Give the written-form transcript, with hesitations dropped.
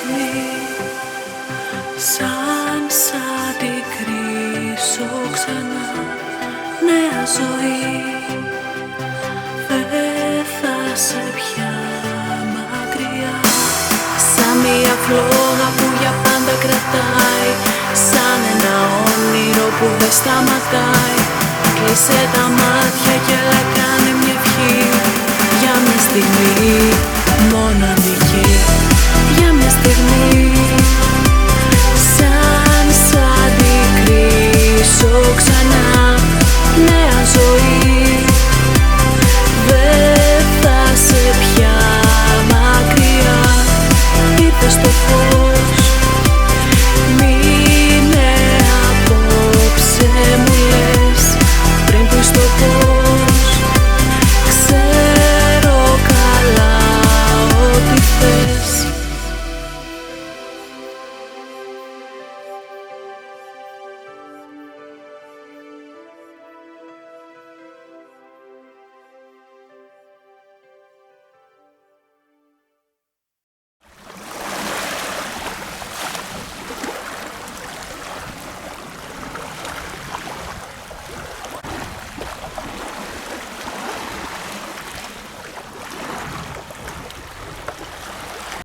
στιγμή, σαν σ' αντικρίσω ξανά. Νέα ζωή, δεν θα σε πια μακριά. Σαν μια φλόγα που για πάντα κρατάει, σαν ένα όνειρο που δεν σταματάει. Κλείσε τα μάτια και έλα κάνε μια ευχή, για μια στιγμή μοναδική. Για μια στιγμή, σαν σ' αντικρίσω ξανά. Νέα